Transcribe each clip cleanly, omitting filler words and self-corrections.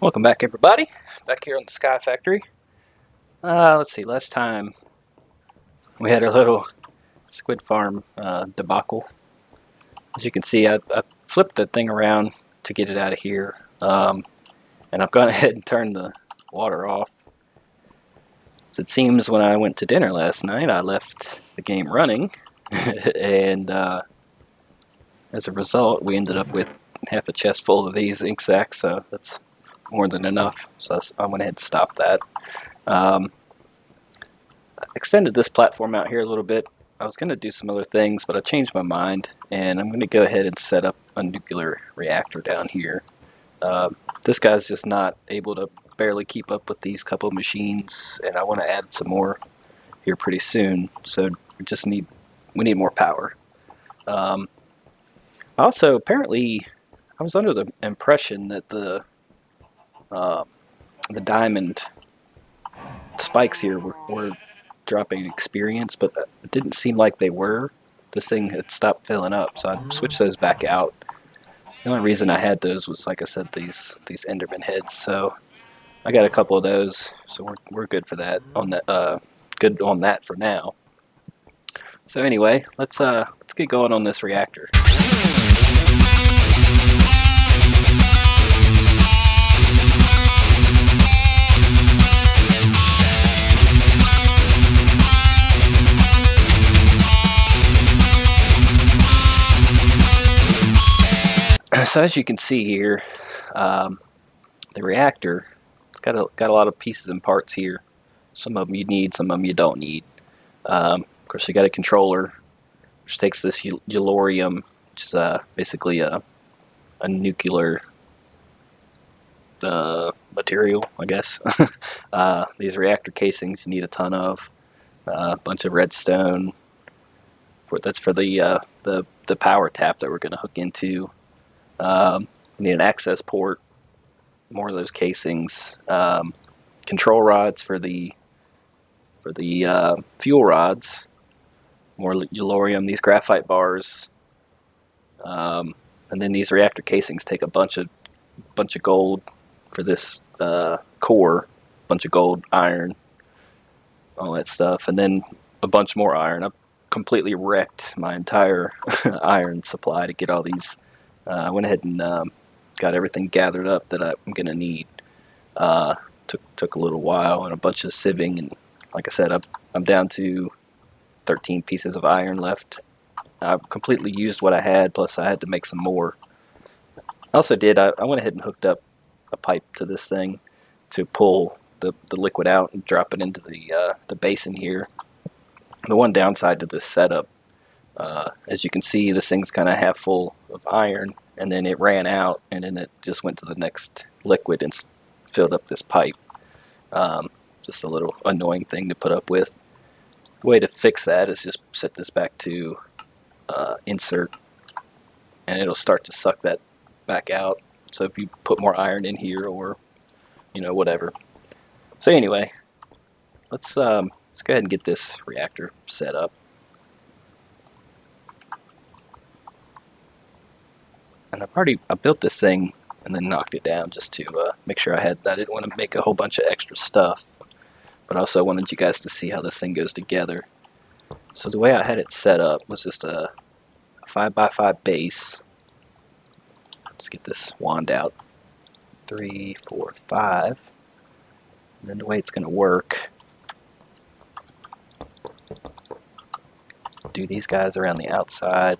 Welcome back, everybody. Back here on the Sky Factory. Let's see, last time we had a little squid farm debacle. As you can see, I flipped the thing around to get it out of here, and I've gone ahead and turned the water off. So it seems when I went to dinner last night, I left the game running, and as a result, we ended up with half a chest full of these ink sacs, so that's more than enough. So I went ahead and stopped that. I extended this platform out here a little bit. I was going to do some other things, but I changed my mind, and I'm going to go ahead and set up a nuclear reactor down here. This guy's just not able to barely keep up with these couple machines, and I want to add some more here pretty soon. So we need more power. Also, apparently, I was under the impression that the diamond spikes here were dropping experience, but it didn't seem like they were. This thing had stopped filling up, so I switched those back out. The only reason I had those was, like I said, these Enderman heads. So I got a couple of those, so we're good for that. Good on that for now. So anyway, let's get going on this reactor. So as you can see here, the reactor, it's got a lot of pieces and parts here. Some of them you need, some of them you don't need. Of course, you got a controller, which takes this yellorium, which is basically a nuclear material, I guess. These reactor casings you need a ton of. A bunch of redstone. That's for the power tap that we're going to hook into. We need an access port, more of those casings, control rods for the fuel rods, more yellorium, these graphite bars, and then these reactor casings take a bunch of gold for this core, bunch of gold, iron, all that stuff, and then a bunch more iron. I've completely wrecked my entire iron supply to get all these. I went ahead and got everything gathered up that I'm going to need. Took a little while and a bunch of sieving, and like I said, I'm down to 13 pieces of iron left. I completely used what I had, plus I had to make some more. I also did, I went ahead and hooked up a pipe to this thing to pull the liquid out and drop it into the basin here. The one downside to this setup, as you can see, this thing's kind of half full of iron, and then it ran out, and then it just went to the next liquid and filled up this pipe. Just a little annoying thing to put up with. The way to fix that is just set this back to insert, and it'll start to suck that back out. So if you put more iron in here, or whatever. So anyway, let's go ahead and get this reactor set up. And I built this thing and then knocked it down just to make sure I didn't want to make a whole bunch of extra stuff, but I also wanted you guys to see how this thing goes together. So the way I had it set up was just a 5x5 base. Let's get this wand out. 3, 4, 5. And then the way it's going to work, do these guys around the outside.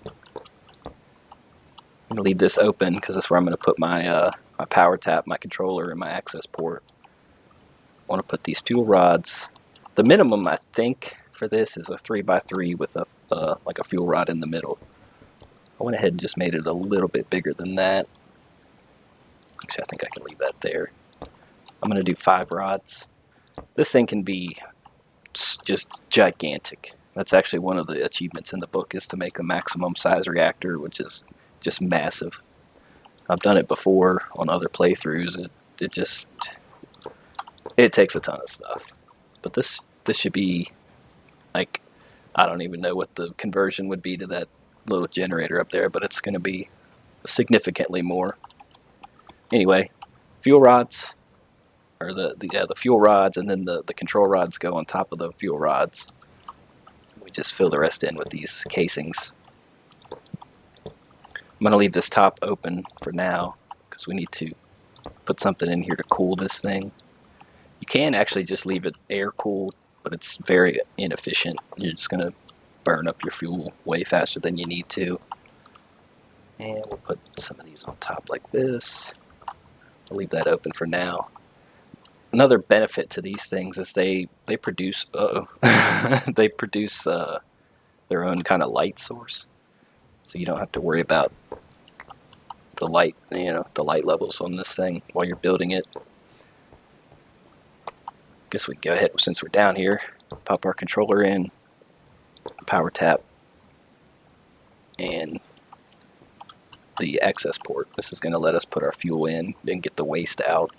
I'm going to leave this open because that's where I'm going to put my my power tap, my controller, and my access port. I want to put these fuel rods. The minimum, I think, for this is a 3x3 with like a fuel rod in the middle. I went ahead and just made it a little bit bigger than that. Actually, I think I can leave that there. I'm going to do 5 rods. This thing can be just gigantic. That's actually one of the achievements in the book, is to make a maximum size reactor, which is just massive. I've done it before on other playthroughs. It takes a ton of stuff. But this should be, like, I don't even know what the conversion would be to that little generator up there, but it's going to be significantly more. Anyway, fuel rods, or the fuel rods, and then the control rods go on top of the fuel rods. We just fill the rest in with these casings. I'm going to leave this top open for now because we need to put something in here to cool this thing. You can actually just leave it air cooled, but it's very inefficient. You're just going to burn up your fuel way faster than you need to. And we'll put some of these on top like this. I'll leave that open for now. Another benefit to these things is they produce they produce their own kind of light source, so you don't have to worry about the light, the light levels on this thing while you're building it. Guess we can go ahead, since we're down here, pop our controller in, power tap, and the access port. This is going to let us put our fuel in and get the waste out.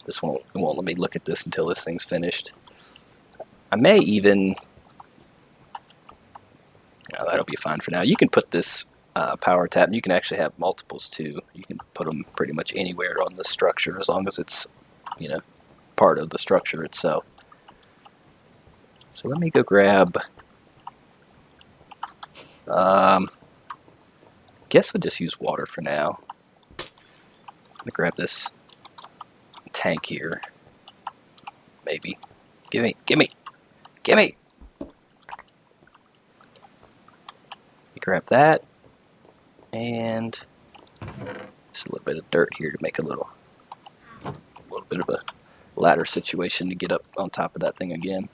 This won't let me look at this until this thing's finished. I may even, that'll be fine for now. You can put this power tap, and you can actually have multiples too. You can put them pretty much anywhere on the structure as long as it's, part of the structure itself. So let me go grab, guess I'll just use water for now. Let me grab this tank here. Maybe. Gimme. Grab that. And just a little bit of dirt here to make a little bit of a ladder situation to get up on top of that thing again.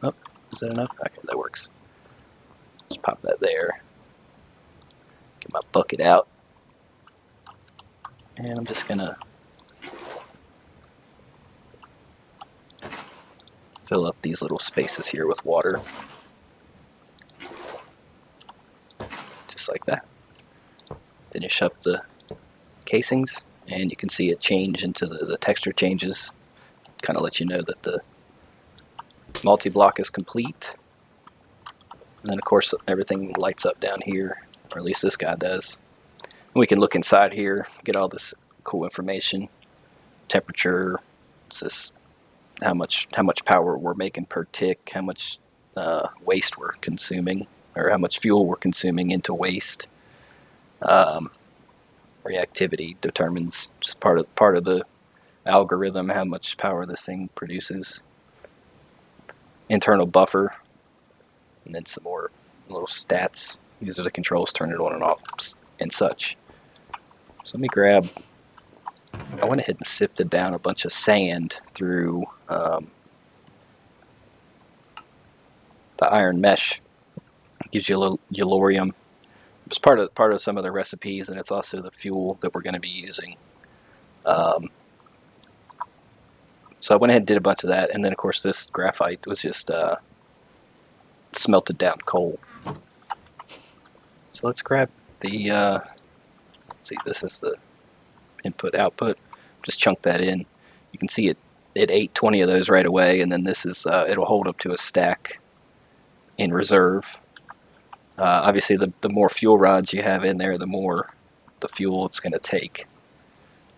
Oh, is that enough? Okay, that works. Just pop that there. Get my bucket out. And I'm just gonna fill up these little spaces here with water. Just like that. Finish up the casings, and you can see it change into the texture changes. Kind of let you know that the multi-block is complete. And then of course everything lights up down here, or at least this guy does. And we can look inside here, get all this cool information. Temperature, this how much power we're making per tick, how much waste we're consuming, or how much fuel we're consuming into waste. Reactivity determines just part of the algorithm how much power this thing produces. Internal buffer, and then some more little stats. These are the controls, turn it on and off and such. So let me grab, I went ahead and sifted down a bunch of sand through the iron mesh. It gives you a little yellorium. It's part of some of the recipes, and it's also the fuel that we're going to be using. So I went ahead and did a bunch of that, and then of course this graphite was just smelted down coal. So let's grab the, see, this is the input output. Just chunk that in. You can see it ate 20 of those right away, and then this is it'll hold up to a stack in reserve. Obviously the more fuel rods you have in there, the more the fuel it's going to take.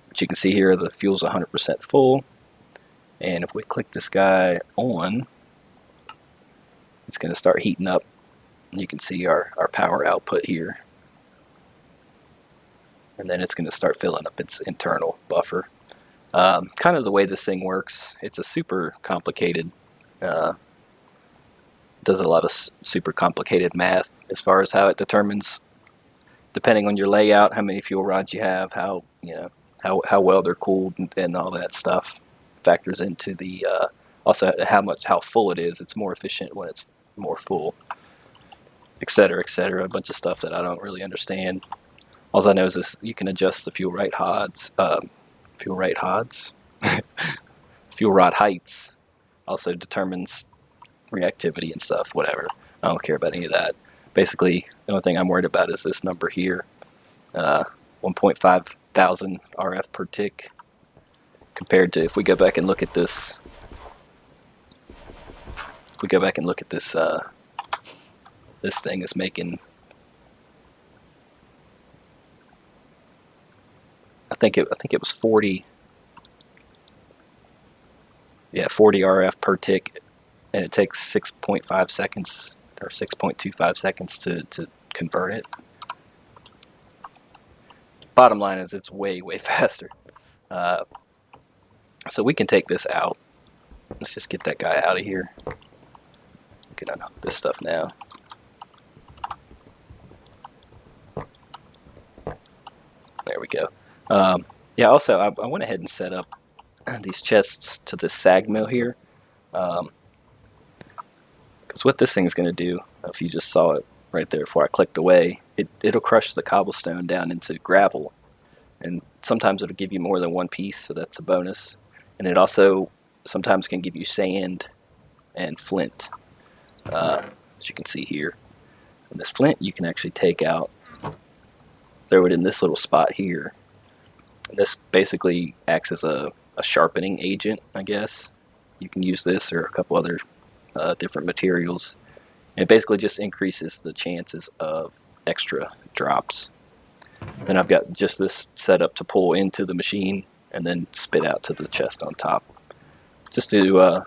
But you can see here the fuel's 100% full, and if we click this guy on, it's going to start heating up. And you can see our power output here, and then it's going to start filling up its internal buffer. Kind of the way this thing works, it's a super complicated, does a lot of super complicated math as far as how it determines, depending on your layout, how many fuel rods you have, how how well they're cooled, and all that stuff factors into the also how full it is. It's more efficient when it's more full, etc., etc. A bunch of stuff that I don't really understand. All I know is this: you can adjust the fuel rod heights. Also determines reactivity and stuff. Whatever. I don't care about any of that. Basically, the only thing I'm worried about is this number here, 1.5 thousand RF per tick. Compared to, if we go back and look at this, this thing is making think it was 40. Yeah, 40 RF per tick, and it takes 6.5 seconds or 6.25 seconds to convert it. Bottom line is it's way faster. So we can take this out. Let's just get that guy out of here. We can unhook this stuff now. There we go. Yeah, also I went ahead and set up these chests to the sag mill here. Because what this thing's going to do, if you just saw it right there before I clicked away, it'll crush the cobblestone down into gravel. And sometimes it'll give you more than one piece, so that's a bonus. And it also sometimes can give you sand and flint, as you can see here. And this flint you can actually take out, throw it in this little spot here. And this basically acts as a sharpening agent, I guess. You can use this or a couple other different materials. And it basically just increases the chances of extra drops. Then I've got just this set up to pull into the machine and then spit out to the chest on top. Just to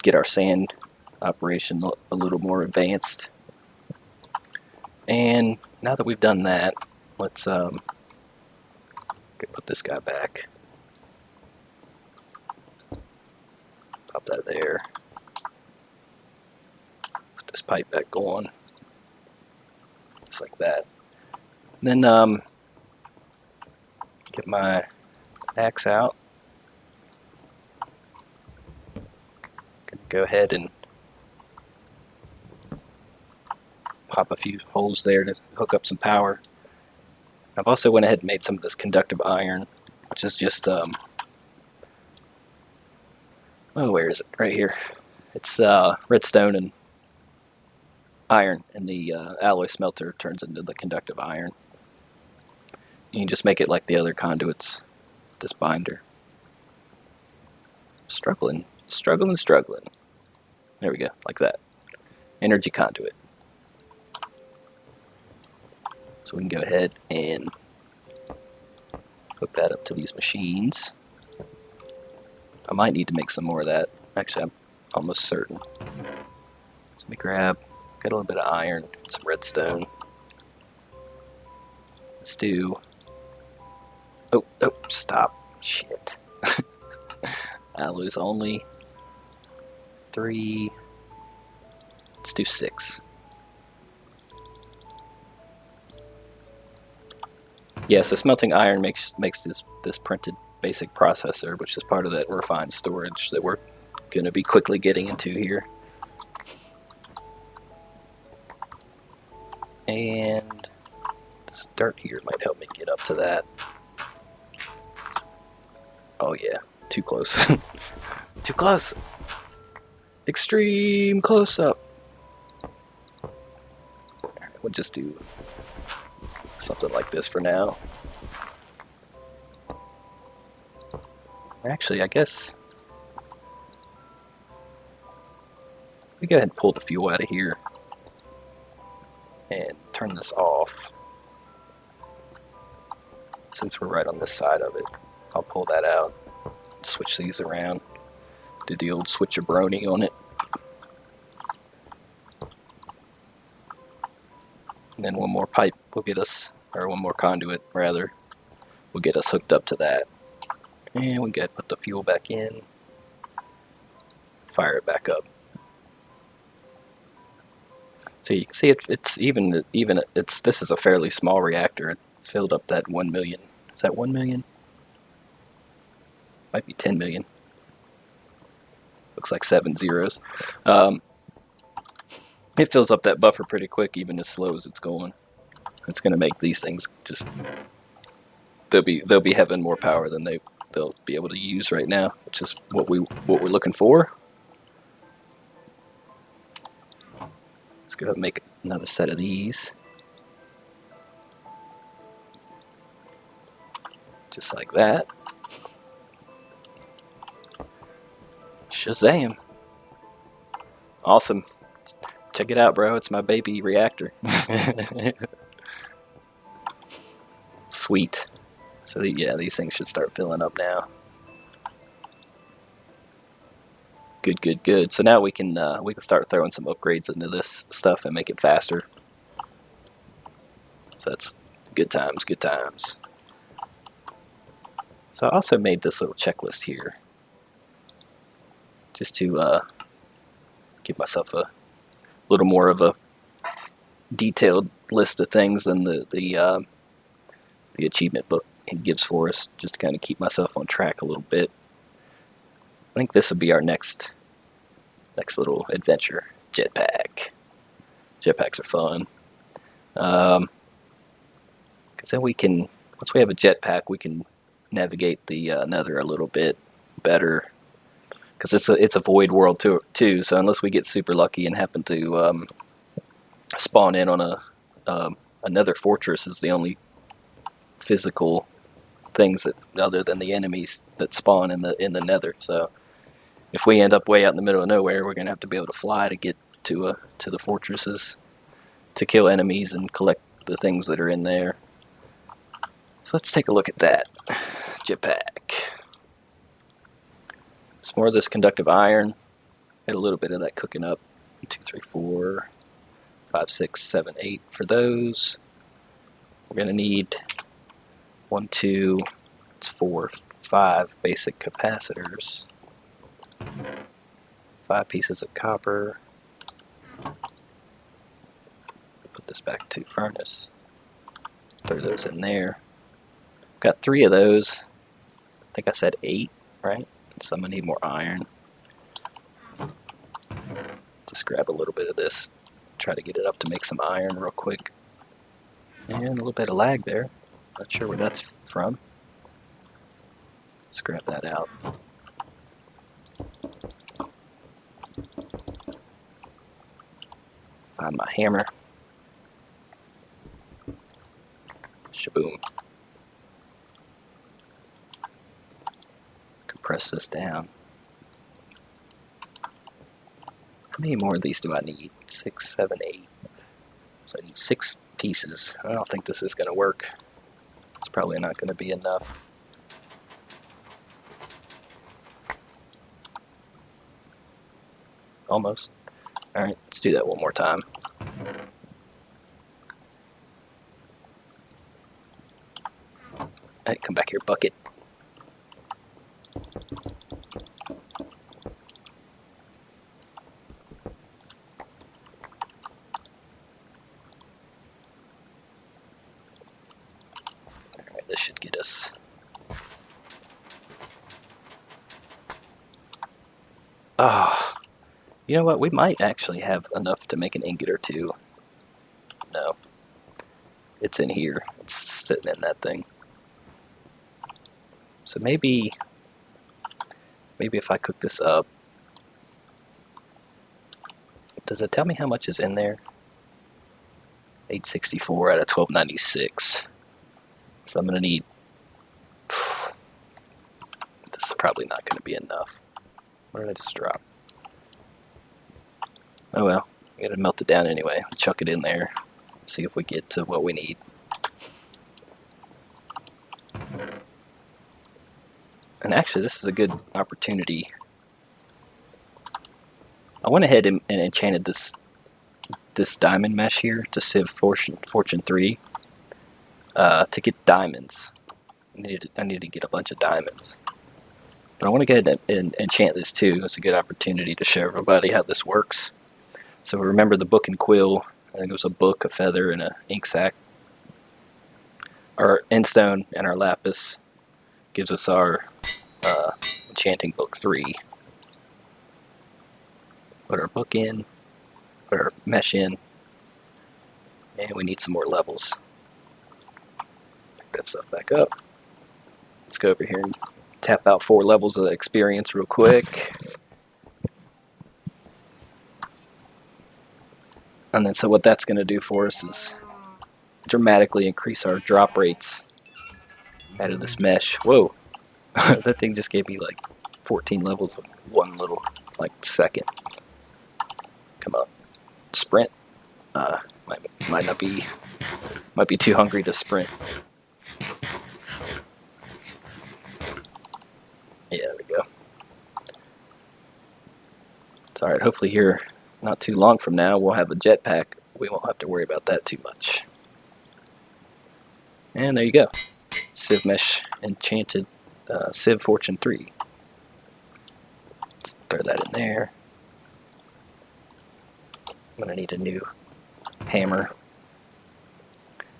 get our sand operation a little more advanced. And now that we've done that, let's put this guy back. Pop that there. Put this pipe back going. Just like that. And then get my axe out. Gonna go ahead and pop a few holes there to hook up some power. I've also went ahead and made some of this conductive iron, which is just oh, where is it? Right here. It's redstone and iron, and the alloy smelter turns into the conductive iron. You can just make it like the other conduits, this binder. Struggling. There we go, like that. Energy conduit. So we can go ahead and hook that up to these machines. I might need to make some more of that. Actually, I'm almost certain. So let me grab, got a little bit of iron, some redstone. Let's do, oh, stop, shit. Alloys only, 3, let's do 6. Yeah, so smelting iron makes this printed basic processor, which is part of that refined storage that we're going to be quickly getting into here. And this dirt here might help me get up to that. Oh yeah, too close. Too close. Extreme close up. We'll just do something like this for now. Actually, I guess we go ahead and pull the fuel out of here and turn this off. Since we're right on this side of it, I'll pull that out, switch these around, do the old switch-a-brony on it. And then one more pipe will get us, or one more conduit rather, will get us hooked up to that. And we got to put the fuel back in, fire it back up. So you can see it's this is a fairly small reactor. It filled up that 1 million. Is that 1 million? Might be 10 million. Looks like 7 zeros. It fills up that buffer pretty quick, even as slow as it's going. It's going to make these things just, they'll be having more power than they'll be able to use right now, which is what we're looking for. Let's go ahead and make another set of these. Just like that. Shazam. Awesome. Check it out, bro. It's my baby reactor. Sweet. So yeah, these things should start filling up now. Good, good, good. So now we can start throwing some upgrades into this stuff and make it faster. So that's good times, good times. So I also made this little checklist here, just to give myself a little more of a detailed list of things than the achievement book gives for us, just to kind of keep myself on track a little bit. I think this will be our next little adventure. Jetpack. Jetpacks are fun. Because then we can, once we have a jetpack, we can navigate the Nether a little bit better. Because it's a void world too. So unless we get super lucky and happen to spawn in on another fortress, is the only physical things that, other than the enemies that spawn in the Nether. So if we end up way out in the middle of nowhere, we're gonna have to be able to fly to get to the fortresses to kill enemies and collect the things that are in there. So let's take a look at that. Jetpack. Some more of this conductive iron. Get a little bit of that cooking up. 1, 2, 3, 4, 5, 6, 7, 8 for those. We're gonna need 1, 2, 4, 5 basic capacitors. 5 pieces of copper. Put this back to furnace. Throw those in there. Got 3 of those. I think I said 8, right? So I'm gonna need more iron. Just grab a little bit of this. Try to get it up to make some iron real quick. And a little bit of lag there. Not sure where that's from. Let's grab that out. Find my hammer. Shaboom. Compress this down. How many more of these do I need? 6, 7, 8. So I need 6 pieces. I don't think this is going to work. It's probably not going to be enough. Almost. Alright, let's do that one more time. Hey, come back here, bucket. Alright, this should get us. Ah, you know what? We might actually have enough to make an ingot or 2. No. It's in here. It's sitting in that thing. So maybe if I cook this up, does it tell me how much is in there? 864 out of 1296. So I'm gonna need. This is probably not gonna be enough. What did I just drop? Oh well, we gotta melt it down anyway. Chuck it in there. See if we get to what we need. And actually, this is a good opportunity. I went ahead and enchanted this diamond mesh here to Civ Fortune 3 to get diamonds. I need to get a bunch of diamonds. But I want to go ahead and enchant this too. It's a good opportunity to show everybody how this works. So remember the book and quill. I think it was a book, a feather, and an ink sac. Our endstone and our lapis gives us our enchanting book 3. Put our book in, put our mesh in, and we need some more levels. Pick that stuff back up. Let's go over here and tap out 4 levels of experience real quick. And then so what that's going to do for us is dramatically increase our drop rates out of this mesh. Whoa, that thing just gave me like 14 levels of one little like second. Come on, sprint. Might be too hungry to sprint. So alright, hopefully here not too long from now we'll have a jetpack. We won't have to worry about that too much. And there you go. Civ Mesh Enchanted Civ Fortune 3. Let's throw that in there. I'm going to need a new hammer.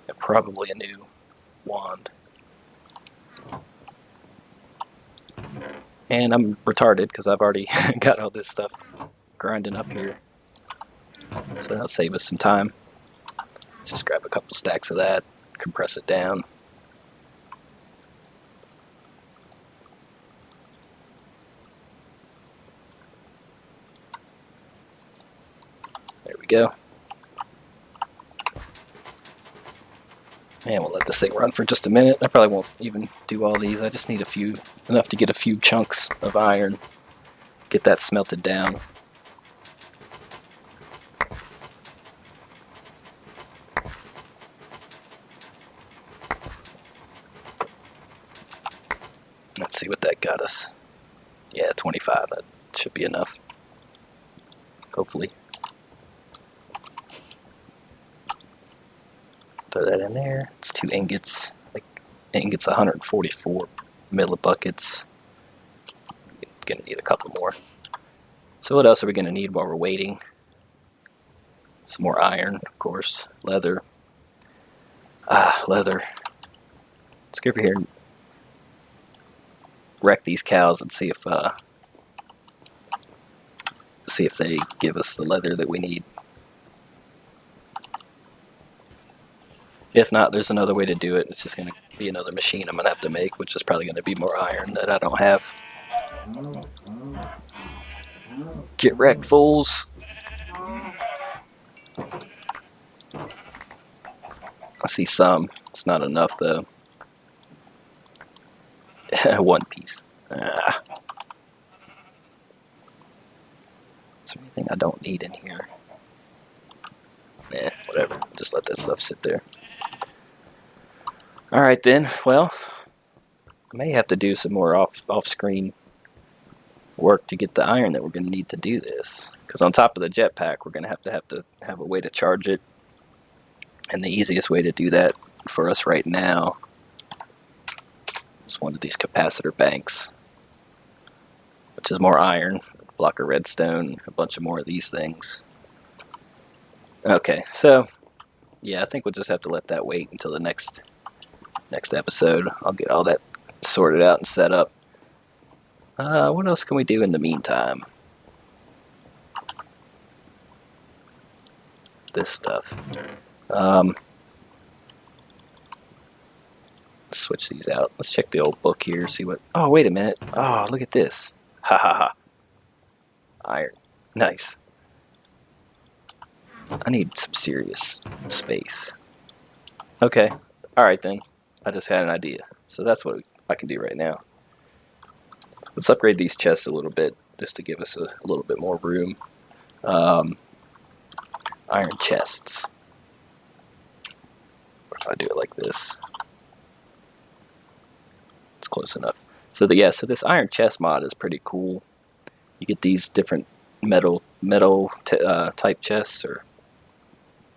And probably a new wand. And I'm retarded because I've already got all this stuff grinding up here. So that'll save us some time. Let's just grab a couple stacks of that, compress it down. There we go. And we'll let this thing run for just a minute. I probably won't even do all these. I just need enough to get a few chunks of iron. Get that smelted down. Let's see what that got us. Yeah, 25. That should be enough. Hopefully. Throw that in there. It's 2 ingots. Like ingots, 144 millibuckets. Gonna need a couple more. So what else are we gonna need while we're waiting? Some more iron, of course. Leather. Leather. Let's go over here and wreck these cows and see if they give us the leather that we need. If not, there's another way to do it. It's just going to be another machine I'm going to have to make, which is probably going to be more iron that I don't have. Get wrecked, fools! I see some. It's not enough, though. 1 piece. Is there anything I don't need in here? Nah, whatever. Just let that stuff sit there. Alright then, well, I may have to do some more off-screen work to get the iron that we're going to need to do this. Because on top of the jetpack, we're going to have a way to charge it. And the easiest way to do that for us right now is one of these capacitor banks, which is more iron, a block of redstone, a bunch of more of these things. Okay, so yeah, I think we'll just have to let that wait until the next episode. I'll get all that sorted out and set up. What else can we do in the meantime? This stuff. Switch these out. Let's check the old book here, see what... Oh, wait a minute. Oh, look at this. Ha ha ha. Iron. Nice. I need some serious space. Okay. Alright then. I just had an idea. So that's what I can do right now. Let's upgrade these chests a little bit, just to give us a little bit more room. Iron chests. What if I do it like this? It's close enough. So so this iron chest mod is pretty cool. You get these different metal type chests, or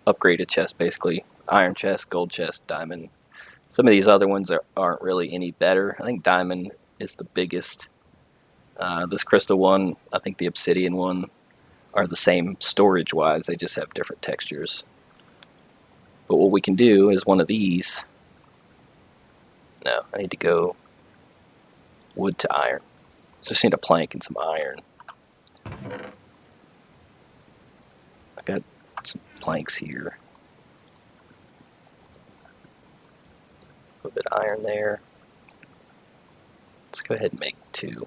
upgraded chests basically. Iron chest, gold chest, diamond. Some of these other ones aren't really any better. I think diamond is the biggest. This crystal one, I think the obsidian one, are the same storage wise. They just have different textures. But what we can do is one of these. No, I need to go wood to iron. Just need a plank and some iron. I got some planks here. A little bit of iron there. Let's go ahead and make 2.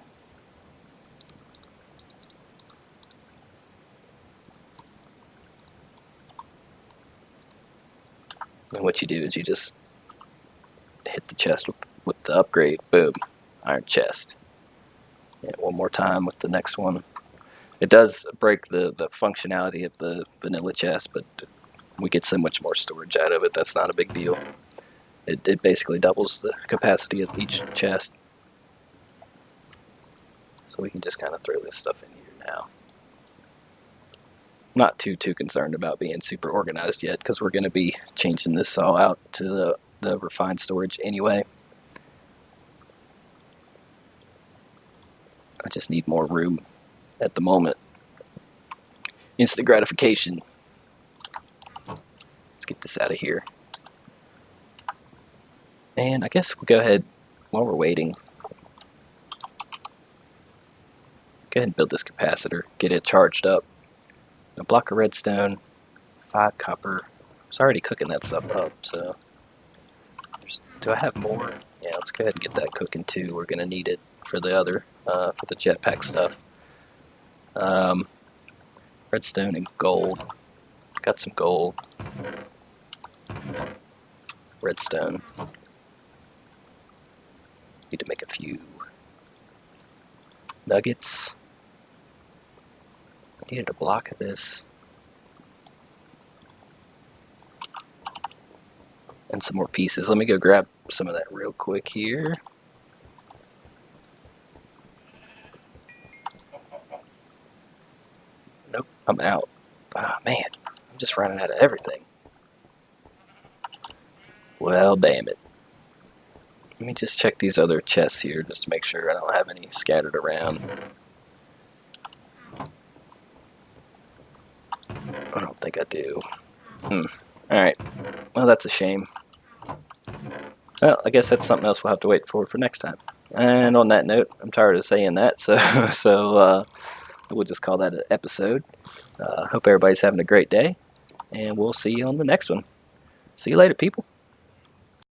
And what you do is you just hit the chest with the upgrade. Boom. Iron chest. And one more time with the next one. It does break the functionality of the vanilla chest, but we get so much more storage out of it, that's not a big deal. It basically doubles the capacity of each chest. So we can just kind of throw this stuff in here now. not too concerned about being super organized yet, because we're going to be changing this all out to the refined storage anyway. I just need more room at the moment. Instant gratification. Let's get this out of here. And I guess we'll go ahead, while we're waiting, go ahead and build this capacitor, get it charged up. A block of redstone, 5 copper. It's already cooking that stuff up, so... Do I have more? Yeah, let's go ahead and get that cooking too. We're going to need it for the other, for the jetpack stuff. Redstone and gold. Got some gold. Redstone. Need to make a few nuggets. I needed a block of this. And some more pieces. Let me go grab some of that real quick here. Nope, I'm out. Ah, man, I'm just running out of everything. Well, damn it. Let me just check these other chests here just to make sure I don't have any scattered around. I don't think I do. Alright. Well, that's a shame. Well, I guess that's something else we'll have to wait for next time. And on that note, I'm tired of saying that, so we'll just call that an episode. Hope everybody's having a great day, and we'll see you on the next one. See you later, people.